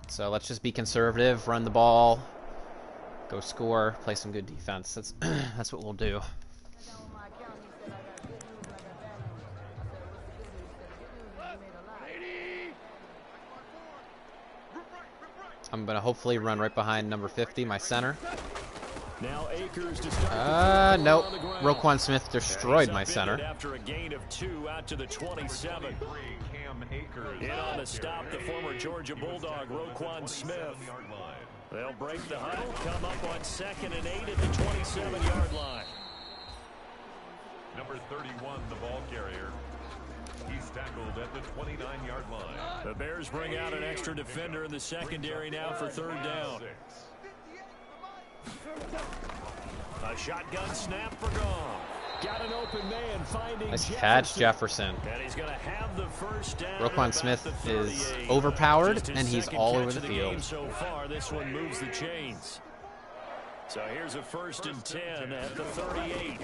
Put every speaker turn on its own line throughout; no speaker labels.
So let's just be conservative, run the ball, go score, play some good defense. That's what we'll do. I'm going to hopefully run right behind number 50, my center.
Now Akers to start
nope. Roquan Smith destroyed my center.
After a gain of 2 out to the 27. In on the stop, the former Georgia Bulldog, Roquan Smith. They'll break the huddle, come up on 2nd and 8 at the 27-yard line.
Number 31, the ball carrier. He's tackled at the 29-yard line.
The Bears bring out an extra defender in the secondary now for 3rd down. A shotgun snap for Goff. Got an open man finding
nice catch, Jefferson.
And he's going to have the first down.
Roquan Smith is overpowered, and he's all over the field.
So far, this one moves the chains. So here's a 1st and 10 at the 38.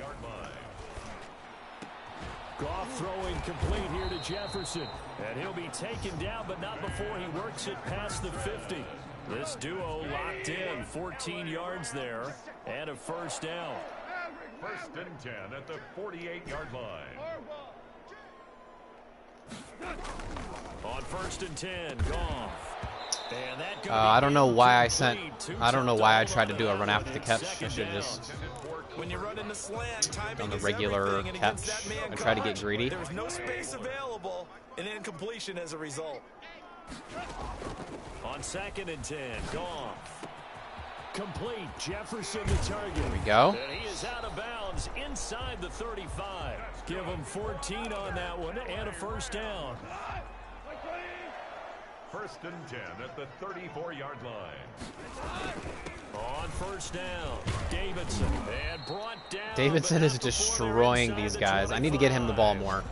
Goff throwing complete here to Jefferson. And he'll be taken down, but not before he works it past the 50. This duo locked in, 14 yards there, and a 1st down.
1st and 10 at the 48-yard line.
On 1st and 10, Goff. And that
I don't know why I tried to do a run after the catch. I should have just
when you're running the slant,
done the regular catch. I tried to get greedy.
There's no space available, and incompletion as a result.
On 2nd and 10, Goff. Complete. Jefferson the target.
There we go.
And he is out of bounds inside the 35. Give him 14 on that one and a 1st down.
1st and 10 at the 34-yard line.
On 1st down, Davidson. And brought down.
Davidson is destroying these guys. I need to get him the ball more.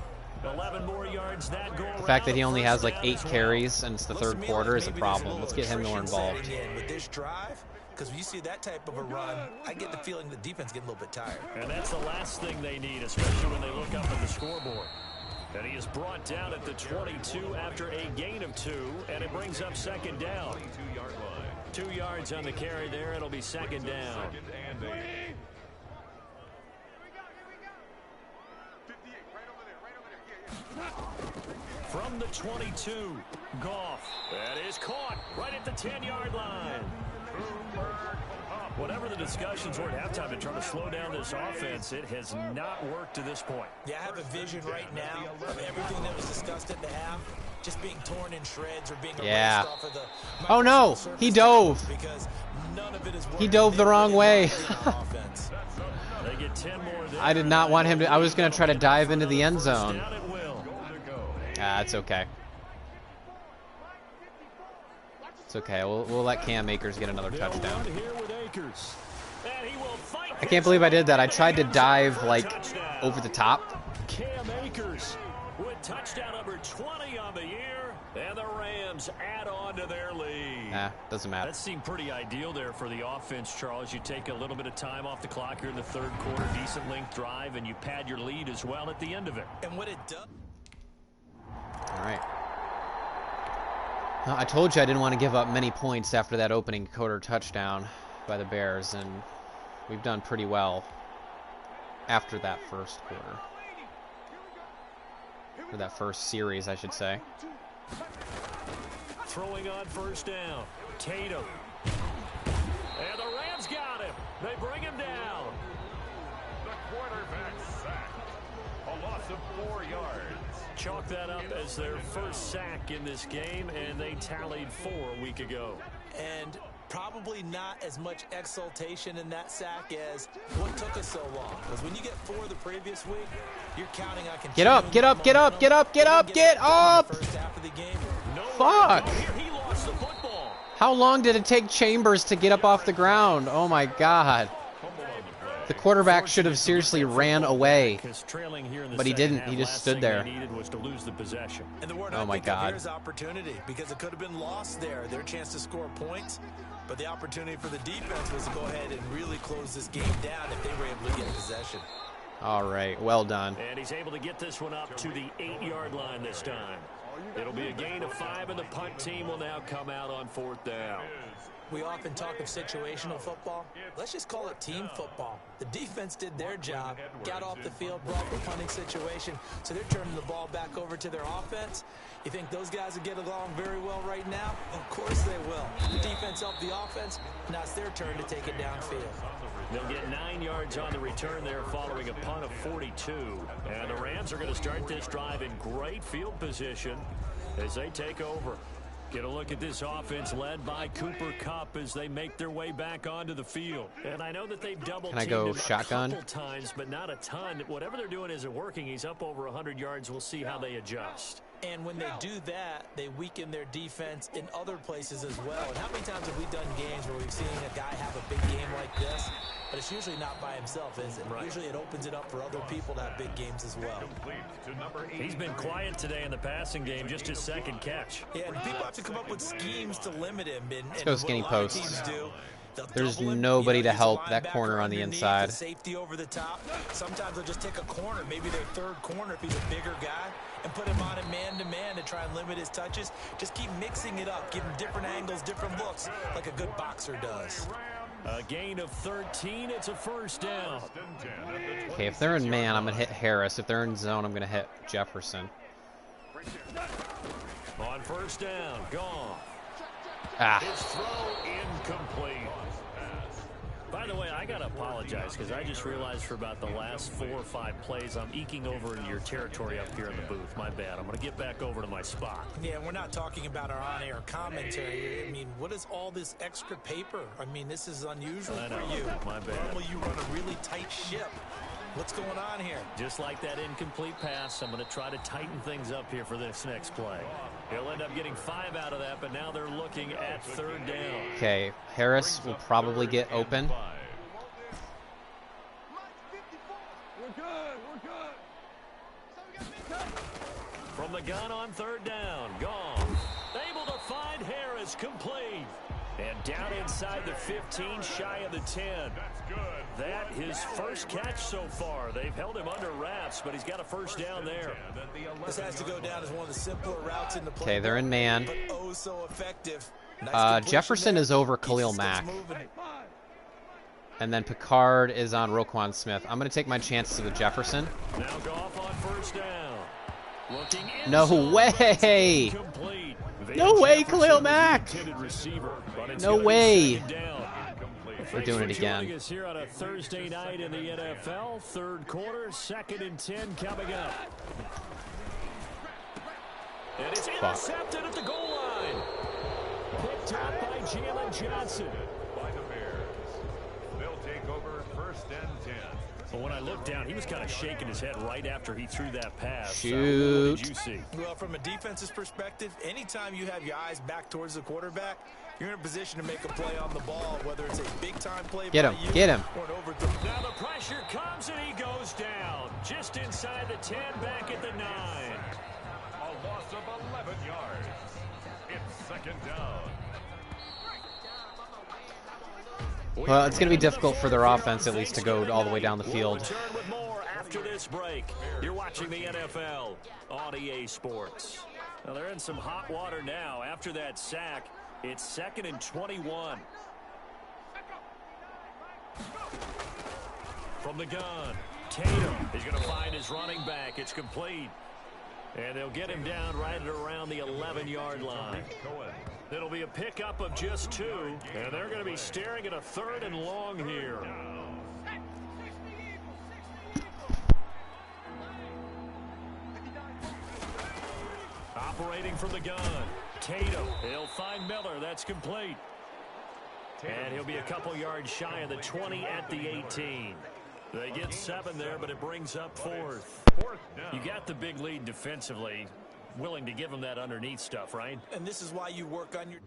11 more yards that go.
The fact that he only has like 8 carries and it's the 3rd quarter is a problem. Let's get him more involved.
With this drive, because when you see that type of a run, I get the feeling the defense getting a little bit tired.
And that's the last thing they need, especially when they look up at the scoreboard. And he is brought down at the 22 after a gain of 2, and it brings up 2nd down. 2 yards on the carry there. It'll be 2nd down. From the 22, Goff. That is caught right at the 10-yard line. Whatever the discussions were at halftime to try to slow down this offense, it has not worked to this point.
Yeah, I have a vision right now of everything that was discussed at the half just being torn in shreds or being erased off of the.
Oh no, he dove.
Because none of it is
he dove the wrong way.
They get 10 more there.
I did not want him to. I was going to try to dive into the end zone. It's okay. It's okay. We'll let Cam Akers get another touchdown. I can't believe I did that. I tried to dive like over the top.
Cam Akers with touchdown number 20 on the year, and the Rams add on to their lead.
Doesn't matter.
That seemed pretty ideal there for the offense, Charles. You take a little bit of time off the clock here in the 3rd quarter, decent length drive, and you pad your lead as well at the end of it.
And what it does.
All right. Well, I told you I didn't want to give up many points after that opening quarter touchdown by the Bears, and we've done pretty well after that 1st quarter. Or that 1st series, I should say.
Throwing on 1st down. Tatum. And the Rams got him. They bring him down.
The quarterback sacked. A loss of 4 yards.
Chalk that up as their 1st sack in this game, and they tallied 4 a week ago.
And probably not as much exultation in that sack as what took us so long. Because when you get 4 the previous week, you're counting on
get up, get up, get up, get up, get up, get up!
First half of the game.
Fuck!
He lost the football.
How long did it take Chambers to get up off the ground? Oh my God. The quarterback should have seriously ran away, but he didn't. He just stood there. Oh my God.
Opportunity because it could have been lost there. Their chance to score points, but the opportunity for the defense was to go ahead and really close this game down if they were able to get possession.
All right, well done.
And he's able to get this one up to the 8-yard line this time. It'll be a gain of 5, and the punt team will now come out on 4th down.
We often talk of situational football. Let's just call it team football. The defense did their job, got off the field, brought the punting situation, so they're turning the ball back over to their offense. You think those guys will get along very well right now? Of course they will. The defense helped the offense. Now it's their turn to take it downfield.
They'll get 9 yards on the return there following a punt of 42. And the Rams are going to start this drive in great field position as they take over. Get a look at this offense led by KUPP as they make their way back onto the field. And I know that they've double teamed him
shotgun?
a couple times, but not a ton. Whatever they're doing isn't working. He's up over 100 yards. We'll see how they adjust.
And when they do that, they weaken their defense in other places as well. And how many times have we done games where we've seen a guy have a big game like this? But it's usually not by himself, is it? Right. Usually it opens it up for other people to have big games as well.
He's been quiet today in the passing game, just his 2nd catch.
Yeah, and people have to come up with schemes to limit him.
Let's go skinny post. There's nobody to help that corner on the inside.
Safety over the top. Sometimes they'll just take a corner, maybe their 3rd corner if he's a bigger guy, and put him on a man-to-man to try and limit his touches. Just keep mixing it up, give him different angles, different looks, like a good boxer does.
A gain of 13. It's a 1st down.
Okay, if they're in man, I'm going to hit Harris. If they're in zone, I'm going to hit Jefferson.
On 1st down, gone. His throw incomplete. By the way, I got to apologize because I just realized for about the last 4 or 5 plays, I'm eking over into your territory up here in the booth. My bad. I'm going to get back over to my spot.
Yeah, we're not talking about our on-air commentary. I mean, what is all this extra paper? I mean, this is unusual for you.
My bad.
Normally you run a really tight ship. What's going on here?
Just like that incomplete pass, I'm going to try to tighten things up here for this next play. He'll end up getting 5 out of that, but now they're looking at 3rd down.
Okay, Harris will probably get open.
From the gun on 3rd down, gone. Able to find Harris, complete. And down inside the 15, shy of the 10. That his 1st catch so far. They've held him under wraps, but he's got a 1st down there.
This has to go down as one of the simpler routes in the play.
Okay, they're in man.
But oh, so effective. Nice
Jefferson is over Khalil Mack. And then Picard is on Roquan Smith. I'm going to take my chances with Jefferson.
Now go off on 1st down. Looking
no way! No way, Khalil Mack! No way! We're doing it again.
Joining us here on a Thursday night in the NFL. 3rd quarter, 2nd and 10 coming up. And it's intercepted at the goal line. Picked up by Jalen Johnson.
By the Bears. They'll take over 1st and 10.
But when I looked down, he was kind of shaking his head right after he threw that pass.
Shoot.
What did you see?
Well, from a defense's perspective, anytime you have your eyes back towards the quarterback, you're in a position to make a play on the ball, whether it's a big-time play
get him, get him.
Or an overthrow.
Now the pressure comes and he goes down. Just inside the 10, back at the 9.
A loss of 11 yards. It's 2nd down.
Well, it's going to be difficult for their offense, at least, to go all the way down the field.
We'll return with more after this break. You're watching the NFL on EA Sports. Now, they're in some hot water now. After that sack, it's 2nd and 21. From the gun, Tatum is going to find his running back. It's complete. And they'll get him down right at around the 11-yard line. It'll be a pickup of just 2, and they're going to be staring at a 3rd and long here. Operating from the gun, Tatum. He'll find Miller. That's complete. And he'll be a couple yards shy of the 20 at the 18. They get 7 there, but it brings up 4th. You got the big lead defensively. Willing to give him that underneath stuff, right?
And this is why you work on your...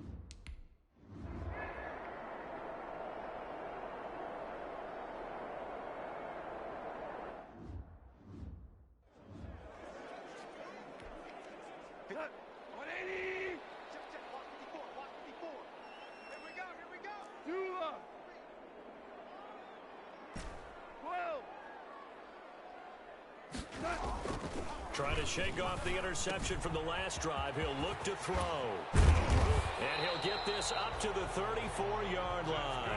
Trying to shake off the interception from the last drive. He'll look to throw. And he'll get this up to the 34-yard line.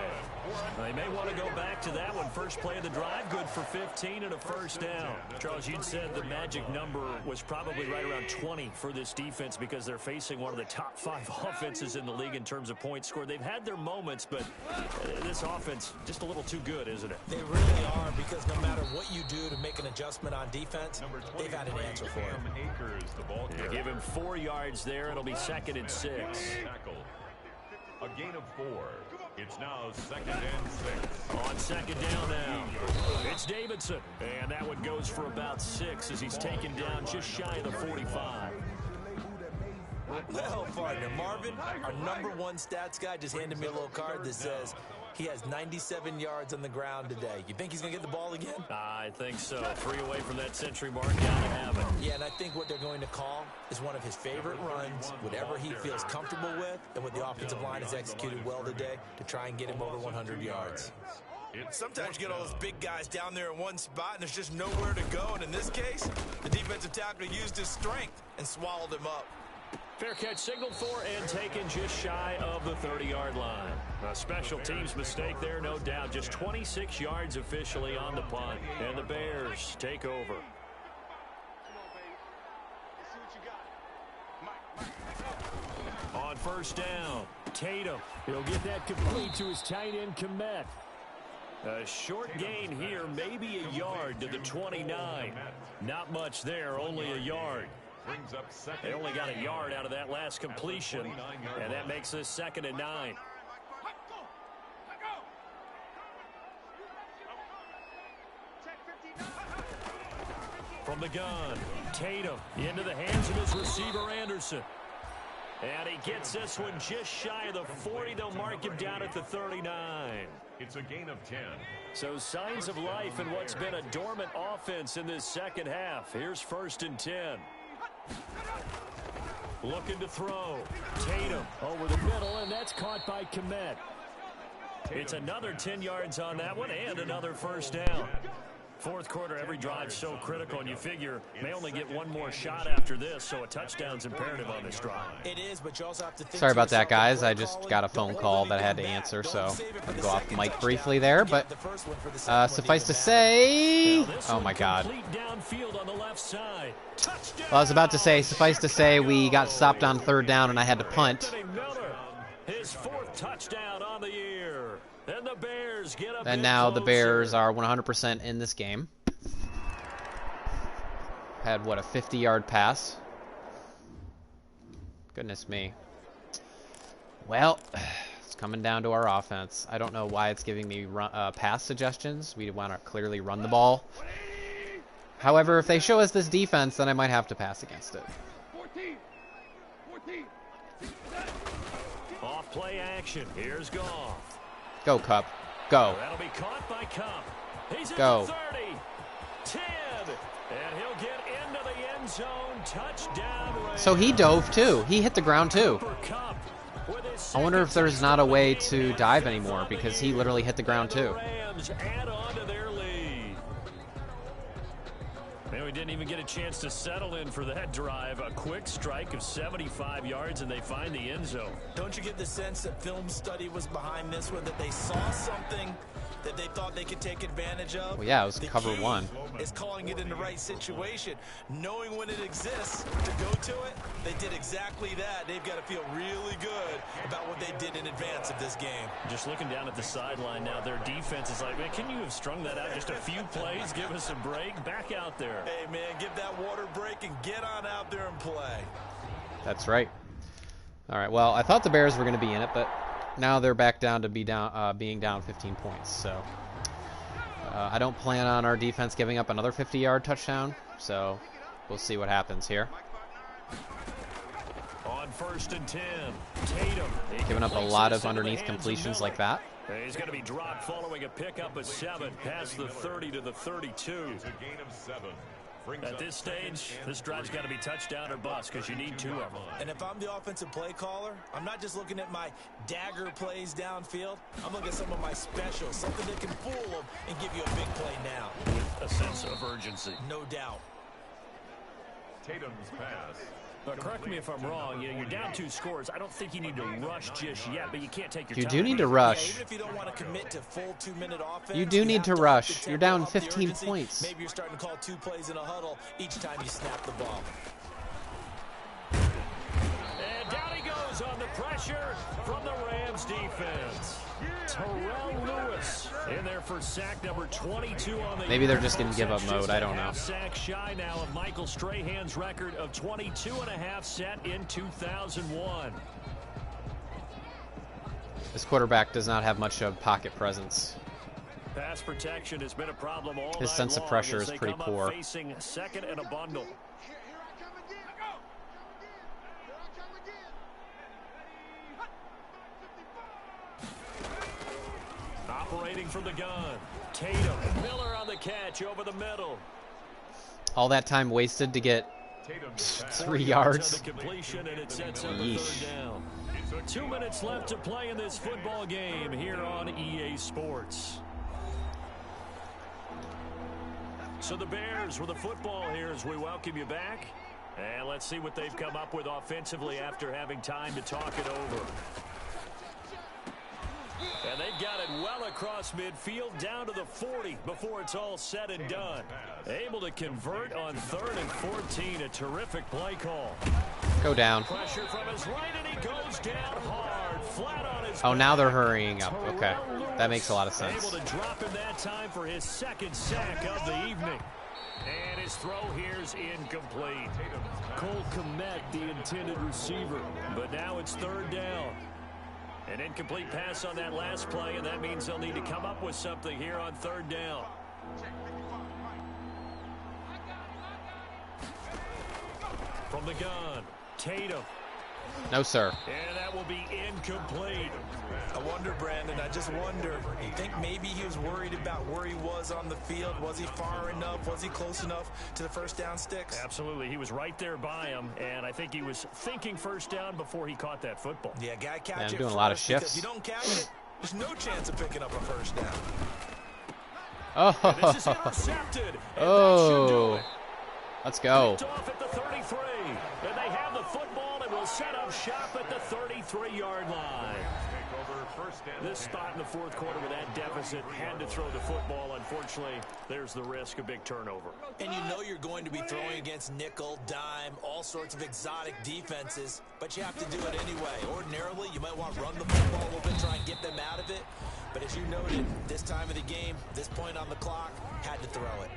They may want to go back to that one. First play of the drive, good for 15 and a first down. Charles, you'd said the magic number was probably right around 20 for this defense because they're facing one of the top 5 offenses in the league in terms of points scored. They've had their moments, but this offense just a little too good, isn't it?
They really are, because no matter what you do to make an adjustment on defense, they've had an answer for him.
You give him 4 yards there. It'll be 2nd and 6.
A gain of 4. It's now 2nd and 6.
On 2nd down now. It's Davidson. And that one goes for about 6 as he's taken down just shy of the 45.
Well, partner, Marvin, our #1 stats guy, just handed me a little card that says he has 97 yards on the ground today. You think he's going to get the ball again?
I think so. 3 away from that century mark. Gotta have it.
Yeah, and I think what they're going to call is one of his favorite runs, whatever he feels comfortable with, and what the offensive line has executed well today to try and get him over 100 yards.
Sometimes you get all those big guys down there in one spot, and there's just nowhere to go. And in this case, the defensive tackle used his strength and swallowed him up.
Fair catch signaled for and taken just shy of the 30-yard line. A special teams mistake there, no doubt. Just 26 yards officially on the punt. And the Bears take over. On first down, Tatum. He'll get that complete to his tight end, KUPP. A short gain here, maybe a yard to the 29. Not much there, only a yard. They only got a yard out of that last completion, and that makes this 2nd and 9. From the gun, Tatum into the hands of his receiver, Anderson. And he gets this one just shy of the 40. They'll mark him down at the 39.
It's a gain of 10.
So signs of life in what's been a dormant offense in this second half. Here's 1st and 10. Looking to throw. Tatum over the middle, and that's caught by KUPP. It's another 10 yards on that one and another first down. Fourth quarter, every drive so critical, and you figure may only get one more shot after this, so a touchdown's imperative on this drive.
It is, but you also have to think.
Sorry about that, guys. I just got a phone call that I had to answer, so I'll go off the mic briefly there. But suffice to say, oh my God. Well, I was about to say, suffice to say, we got stopped on 3rd down, and I had to punt.
His 4th touchdown on the year. And the Bears get a
and now the Bears are 100% in this game. Had, what, a 50-yard pass? Goodness me. Well, it's coming down to our offense. I don't know why it's giving me pass suggestions. We want to clearly run the ball. However, if they show us this defense, then I might have to pass against it.
Off play action. Here's Goff.
Go, KUPP. Go.
That'll be caught by KUPP. He's
Go.
at the 30. 10. And he'll get into the end zone. Touchdown.
So he dove too. He hit the ground too. I wonder if there's not a way to dive anymore because he literally hit the ground too.
Rams add on to their lead. Man, we didn't even get a chance to settle in for that drive. A quick strike of 75 yards, and they find the end zone.
Don't you get the sense that film study was behind this one, that they saw something that they thought they could take advantage of?
Well, yeah, it was cover 1.
Is calling it in the right situation. Knowing when it exists to go to it, they did exactly that. They've got to feel really good about what they did in advance of this game.
Just looking down at the sideline now, their defense is like, man, can you have strung that out just a few plays? Give us a break. Back out there.
Hey, man, give that water break and get on out there and play.
That's right. All right, well, I thought the Bears were going to be in it, but now they're back down to being down 15 points. So I don't plan on our defense giving up another 50-yard touchdown. So we'll see what happens here.
On 1st and 10, Tatum.
Giving up a lot of underneath completions like that.
He's going to be dropped following a pickup of 7 past the 30 to the 32.
It's a gain of 7.
At this stage, this drive's got to be touchdown or bust because you need 2 of them.
And if I'm the offensive play caller, I'm not just looking at my dagger plays downfield. I'm looking at some of my specials, something that can fool them and give you a big play now.
With a sense of urgency.
No doubt.
Tatum's pass.
But correct me if I'm wrong. You know, you're down 2 scores. I don't think you need to rush just yet, but you can't take your
You
time.
do need to
Yeah,
rush.
even if you don't want to commit to full 2-minute offense,
You do need
have
to
up the
rush.
tempo,
You're down
up the
15
urgency.
points.
Maybe you're starting to call 2 plays in a huddle each time you snap the ball.
And down he goes on the pressure from the Rams defense. Terrell Lewis in there for sack number 22 on the
Maybe they're
year.
just in give-up
That's
mode.
just
I
a
don't know.
half sack shy now of Michael Strahan's record of 22.5 set in 2001.
This quarterback does not have much of pocket presence.
Pass protection has been a problem all
His
night
sense of
long
pressure
as
is
they
pretty
come up
poor.
Facing second and a bundle. Operating from the gun. Tatum. Miller on the catch over the middle.
All that time wasted to get
Tatum's pass.
3
On
yards.
the completion, and it sets up a
Yeesh.
3rd down. 2 minutes left to play in this football game here on EA Sports. So the Bears with the football here as we welcome you back. And let's see what they've come up with offensively after having time to talk it over. And they've got it well across midfield down to the 40 before it's all said and done. Able to convert on 3rd and 14. A terrific play call.
Go down.
Pressure from his right, and he goes down hard, flat on his
Oh, now
back.
they're hurrying up. Okay.
Terrell
That makes a lot of
Lewis
sense.
Able to drop him that time for his 2nd sack of the evening. And his throw here's incomplete. Cole Kmet, the intended receiver. But now it's 3rd down. An incomplete pass on that last play, and that means they'll need to come up with something here on 3rd down. From the gun, Tatum.
No, sir.
And that will be incomplete.
I wonder, Brandon, I just wonder, you think maybe he was worried about where he was on the field? Was he far enough? Was he close enough to the 1st down sticks?
Absolutely. He was right there by him, and I think he was thinking 1st down before he caught that football.
Yeah, guy catch
Yeah, I'm
it
doing a lot of
first, because
shifts.
if you don't catch it, there's no chance of picking up a 1st down.
And this is
Oh.
intercepted. And that should do
Oh.
it.
Let's go.
Picked off at the 33. And they have the football and will set up shop at the 33-yard line.
Take over 1st and
This
10.
spot in the 4th quarter with that deficit, had to throw the football. Unfortunately, there's the risk of big turnover.
And you know you're going to be throwing against nickel, dime, all sorts of exotic defenses, but you have to do it anyway. Ordinarily, you might want to run the football a little bit, try and get them out of it. But as you noted, this time of the game, this point on the clock, had to throw it.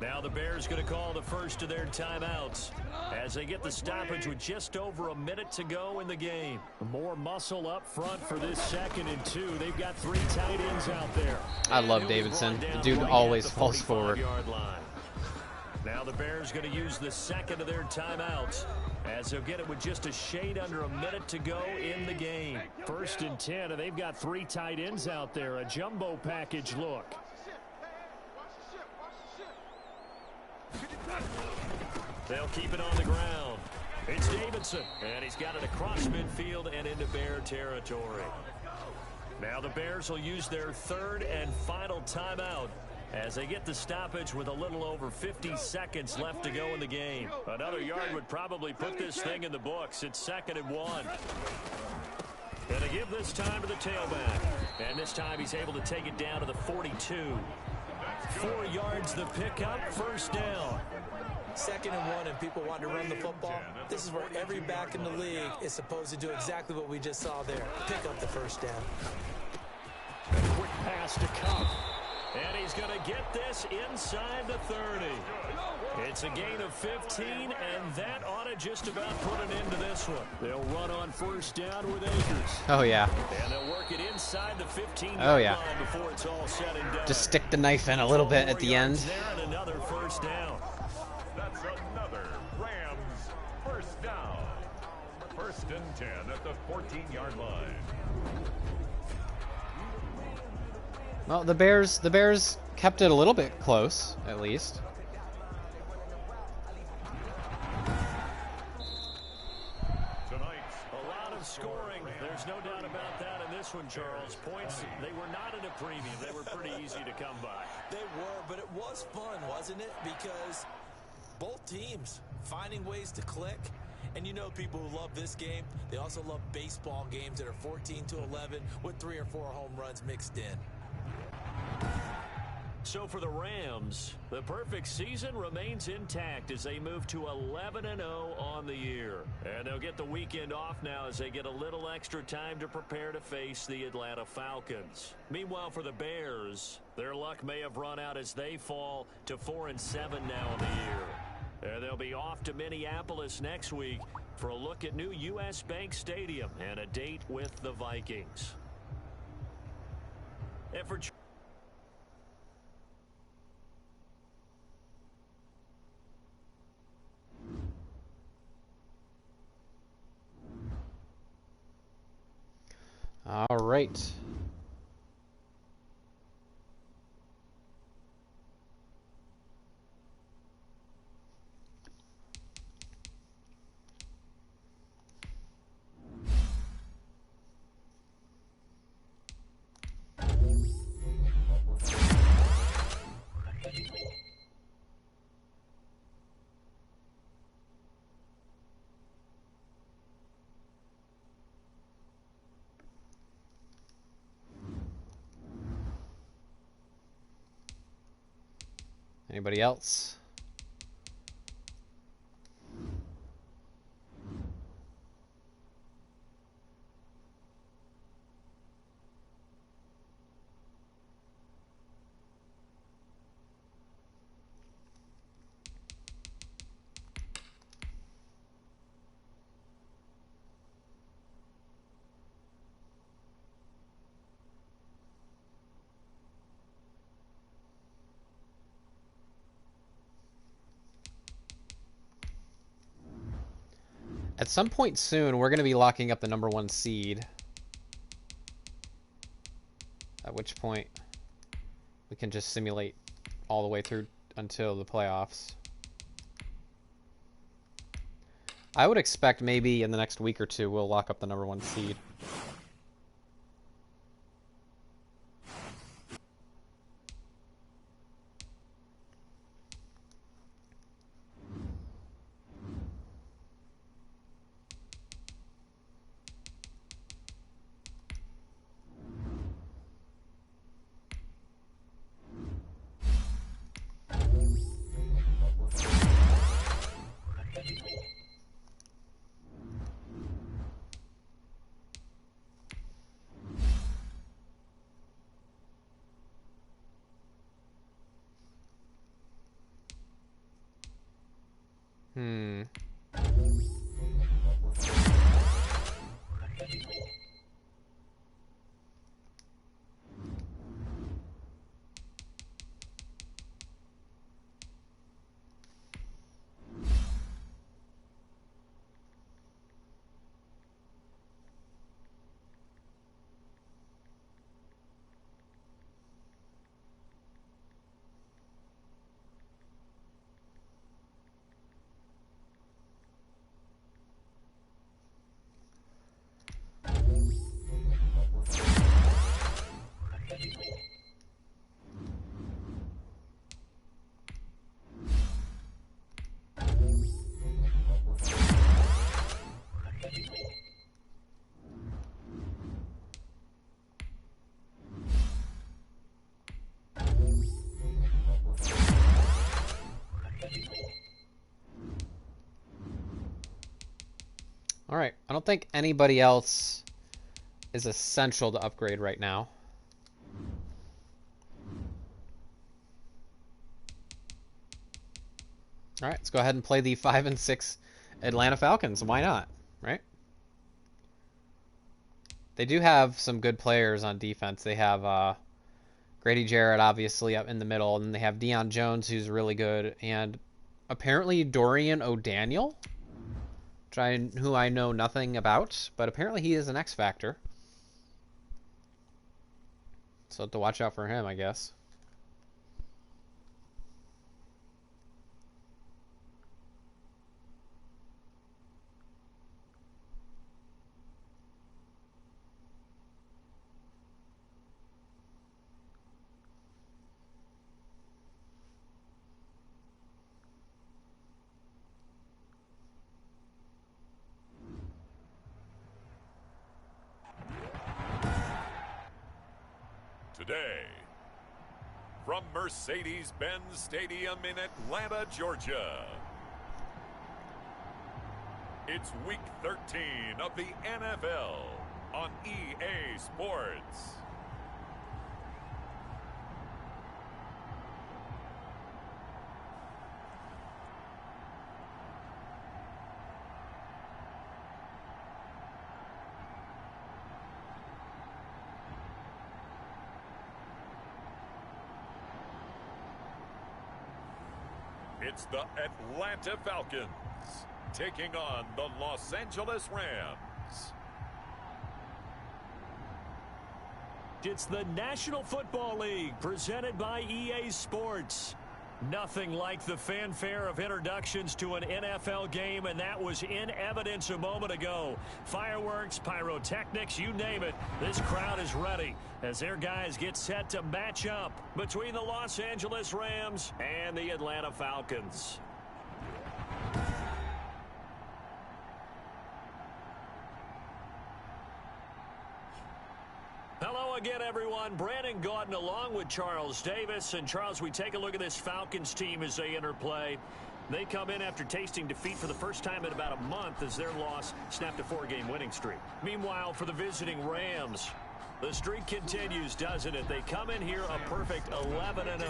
Now the Bears going to call the first of their timeouts as they get the stoppage with just over a minute to go in the game. More muscle up front for this 2nd and 2. They've got 3 tight ends out there.
I love
And he'll be
Davidson.
brought
The
down
dude
right
always
at the
falls forward.
45-yard line. Now the Bears going to use the 2nd of their timeouts as they'll get it with just a shade under a minute to go in the game. 1st and 10, and they've got 3 tight ends out there. A jumbo package look. They'll keep it on the ground. It's Davidson, and he's got it across midfield and into Bear territory. Now the Bears will use their 3rd and final timeout as they get the stoppage with a little over 50 seconds left to go in the game. Another yard would probably put this thing in the books. It's 2nd and 1. And they give this time to the tailback. And this time he's able to take it down to the 42. 4 yards the pickup, 1st down.
2nd and 1 and people want to run the football. This is where every back in the league is supposed to do exactly what we just saw there. Pick up the 1st down.
Quick pass to KUPP. And he's going to get this inside the 30. It's a gain of 15, and that ought to just about put an end to this one. They'll run on 1st down with Akers.
Oh, yeah.
And they'll work it inside the 15-yard
Oh, yeah.
line before it's all said and done.
Just stick the knife in a little bit at the end.
There and another 1st down.
That's another Rams 1st down. 1st and 10 at the 14-yard line.
Well, the Bears kept it a little bit close, at least.
Tonight's
A lot of scoring. There's no doubt about that in this one, Charles. Points, they were not in a premium. They were pretty easy to come by.
They were, but it was fun, wasn't it? Because both teams finding ways to click. And you know people who love this game, they also love baseball games that are 14-11 with 3 or 4 home runs mixed in.
So for the Rams, the perfect season remains intact as they move to 11-0 on the year. And they'll get the weekend off now as they get a little extra time to prepare to face the Atlanta Falcons. Meanwhile, for the Bears, their luck may have run out as they fall to 4-7 now in the year. And they'll be off to Minneapolis next week for a look at new U.S. Bank Stadium and a date with the Vikings. And for
All right. Anybody else? At some point soon, we're going to be locking up the #1 seed. At which point, we can just simulate all the way through until the playoffs. I would expect maybe in the next week or two, we'll lock up the #1 seed. All right, I don't think anybody else is essential to upgrade right now. All right, let's go ahead and play the 5-6 Atlanta Falcons. Why not, right? They do have some good players on defense. They have Grady Jarrett, obviously, up in the middle, and then they have Deion Jones, who's really good, and apparently Dorian O'Daniel, who I know nothing about, but apparently he is an X Factor. So have to watch out for him, I guess.
today. From Mercedes-Benz Stadium in Atlanta, Georgia. It's Week 13 of the NFL on EA Sports. It's the Atlanta Falcons taking on the Los Angeles Rams.
It's the National Football League presented by EA Sports. Nothing like the fanfare of introductions to an NFL game, and that was in evidence a moment ago. Fireworks, pyrotechnics, you name it. This crowd is ready as their guys get set to match up between the Los Angeles Rams and the Atlanta Falcons. Hello again, everyone. Brandon Gaudin along with Charles Davis. And, Charles, we take a look at this Falcons team as they enter play. They come in after tasting defeat for the first time in about a month as their loss snapped a 4-game winning streak. Meanwhile, for the visiting Rams, the streak continues, doesn't it? They come in here a perfect 11-0.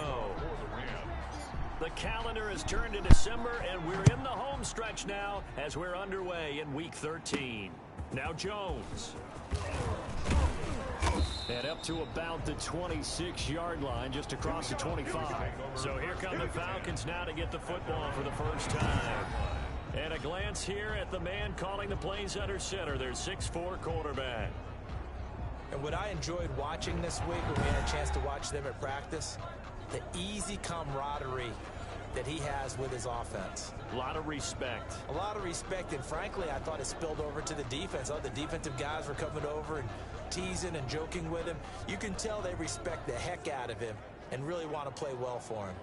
The calendar has turned to December, and we're in the home stretch now as we're underway in Week 13. Now Jones. And up to about the 26-yard line, just across the 25. So here come the Falcons now to get the football for the first time. And a glance here at the man calling the plays under center, their 6'4" quarterback.
And what I enjoyed watching this week when we had a chance to watch them at practice, the easy camaraderie that he has with his offense.
A lot of respect.
A lot of respect, and frankly, I thought it spilled over to the defense. All the defensive guys were coming over and teasing and joking with him. You can tell they respect the heck out of him and really want to play well for him.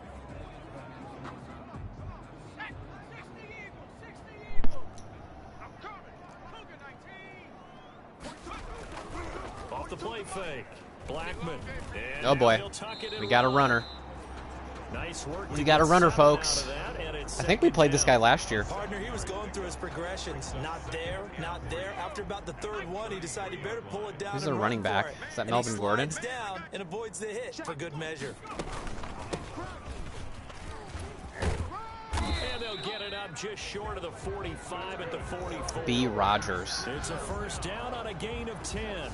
Off the play fake. Blackman. And
oh boy, we got a runner.
Nice work.
We got a runner, folks. I think we played this guy last year.
Partner, he was going through his progressions. Not there, not there. After about the third one, he decided he better pull it down.
Who's the running back? Is that Melvin Gordon?
He slides down and avoids the hit for good measure.
And they'll get it up just short of the 45 at the 44.
B. Rogers.
It's a first down on a gain of 10.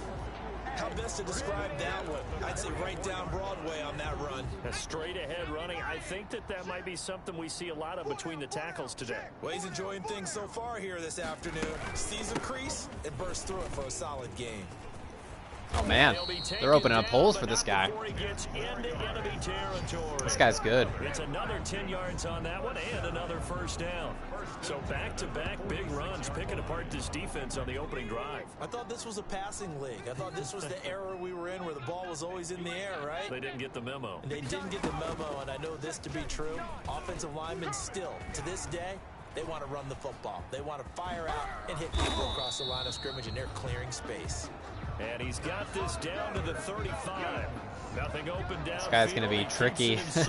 How best to describe that one? I'd say right down Broadway on that run.
A straight ahead running. I think that might be something we see a lot of between the tackles today.
Well, he's enjoying things so far here this afternoon. Sees a crease and bursts through it for a solid game.
Oh man, they're opening up holes for this guy. This guy's good.
It's another 10 yards on that one and another first down. So back-to-back big runs picking apart this defense on the opening drive.
I thought this was a passing league. I thought this was the era we were in where the ball was always in the air, right?
They didn't get the memo.
And they didn't get the memo, and I know this to be true. Offensive linemen still, to this day, they want to run the football. They want to fire out and hit people across the line of scrimmage, and they're clearing space.
And he's got this down to the 35. Nothing open down.
This guy's going to be tricky. This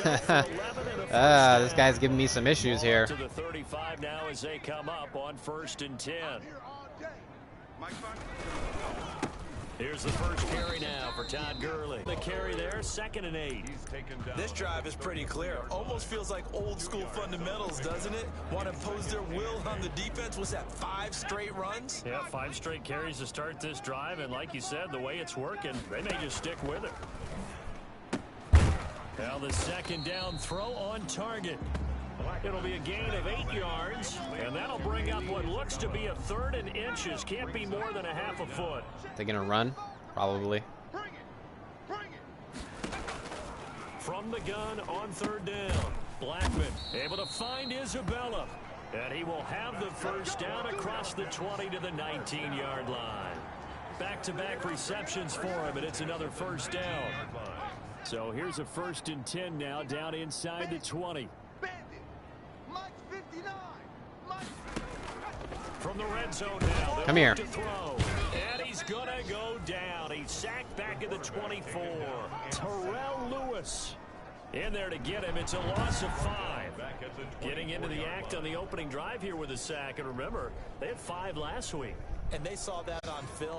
guy's giving me some issues here.
To the 35 now as they come up on 1st and 10. Here's the first carry now for Todd Gurley. The carry there, 2nd and 8.
This drive is pretty clear. Almost feels like old school fundamentals, doesn't it? Want to impose their will on the defense. Was that 5 straight runs?
Yeah, 5 straight carries to start this drive. And like you said, the way it's working, they may just stick with it. Now the 2nd down throw on target. It'll be a gain of 8 yards, and that'll bring up what looks to be a 3rd and inches. Can't be more than a half a foot.
They're going to run? Probably.
From the gun on 3rd down. Blackman able to find Isabella. And he will have the first down across the 20 to the 19-yard line. Back-to-back receptions for him, and it's another first down. So here's a 1st and 10 now down inside the 20. From the red zone now.
Come here.
And he's going to go down. He's sacked back back at the 24. Terrell Lewis in there to get him. It's a loss of 5. Getting into the act on the opening drive here with a sack. And remember, they had 5 last week.
And they saw that on film